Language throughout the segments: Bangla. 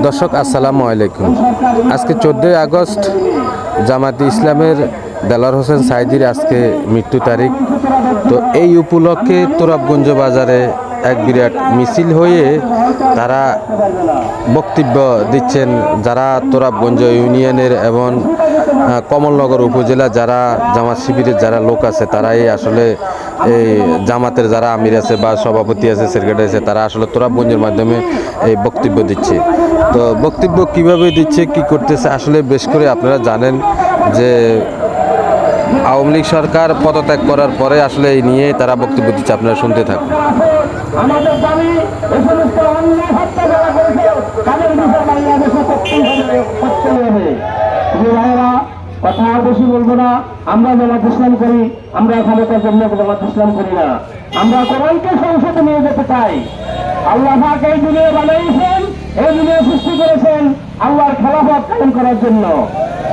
দর্শক আসসালামু আলাইকুম। আজকে 14 আগস্ট জামাতে ইসলামের দেলোয়ার হোসেন সাঈদীর আজকে মৃত্যু তারিখ। তো এই উপলক্ষে তোরাবগঞ্জ বাজারে এক বিরাট মিছিল হয়ে তারা বক্তব্য দিচ্ছেন। যারা তোরাবগঞ্জ ইউনিয়নের এবং কমলনগর উপজেলা যারা জামাত শিবিরের যারা লোক আছে তারাই আসলে এই জামাতের যারা আমির আছে বা সভাপতি আছে, সেক্রেটারি আছে, তারা আসলে তোরাবগঞ্জের মাধ্যমে এই বক্তব্য দিচ্ছে। তো বক্তব্য কিভাবে দিচ্ছে, কি করতেছে, আসলে বেশ করে আপনারা জানেন যে আওয়ামী লীগ সরকার পদত্যাগ করার পরে আসলে এই নিয়ে তারা বক্তব্য দিচ্ছে। আপনারা শুনতে থাকুন। আমাদের দাবি এই সমস্ত অন্যায় হত্যা যারা করেছে তাদের বিষয়ে বাংলাদেশে করতে হবে। ভাইয়েরা, কথা আর বেশি বলবো না। আমরা জামাত ইসলাম করি, আমরা ক্ষমতার জন্য জামাত ইসলাম করি না। আমরা কোরআনকে সংসদে নিয়ে যেতে চাই। আল্লাহ পাক এই দুনিয়া বানিয়েছেন, এই দুনিয়া সৃষ্টি করেছেন আল্লাহর খেলাফত কায়েম করার জন্য।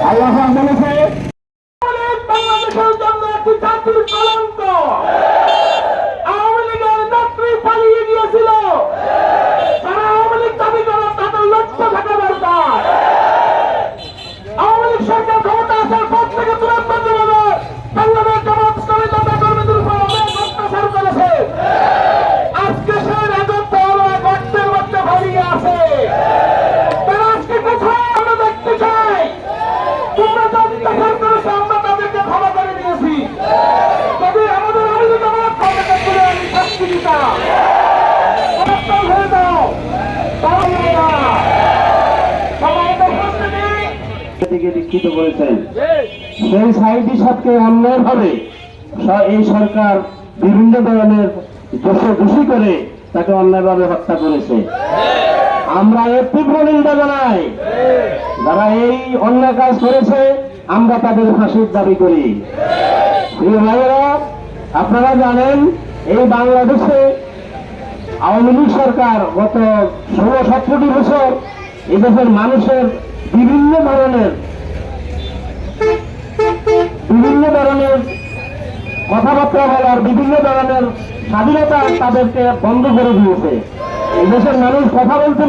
আল্লাহ পাক বলেছে বাংলাদেশের জন্য একটি জাতির কলঙ্ক। আওয়ামী লীগের নেত্রী পালিয়ে গিয়েছিল, তারা আওয়ামী লীগ দাবি করে তাদের লক্ষ্য থাকা দরকার। আওয়ামী লীগ সরকার ক্ষমতা আসার পর থেকে তুরন্ত বাংলাদেশ জামাত ইসলামী নেতা কর্মীদের উপর অনেক অত্যাচার করেছে। আজকে সে রাজত্ব হলো গর্তের মধ্যে ভরিয়ে আছে। তারা আজকে কোথায় আমরা দেখতে চাই? তোমরা তো অত্যাচার করেছো, আমরা তাদেরকে ক্ষমা করে দিয়েছি। তবে আমাদের আইনি জামাত ক্ষমতা করে আমি শাস্তি দিতাম। হয়ে যাও, তাহলে না সবাই থেকে দীক্ষিত করেছেন। সেই সাঈদী সাহেবকে অন্যায়ভাবে এই সরকার বিভিন্ন ধরনের দোষী করে তাকে অন্যায়ভাবে হত্যা করেছে। আমরা এর তীব্র নিন্দা জানাই। যারা এই অন্যায় কাজ করেছে আমরা তাদের ফাঁসির দাবি করি। প্রিয় ভাইয়েরা, আপনারা জানেন এই বাংলাদেশে আওয়ামী লীগ সরকার গত 16-17 বছর এদেশের মানুষের বিভিন্ন ধরনের কথাবার্তা বলার, বিভিন্ন ধরনের স্বাধীনতা তাদেরকে বন্ধ করে দিয়েছে। এই দেশের মানুষ কথা বলতে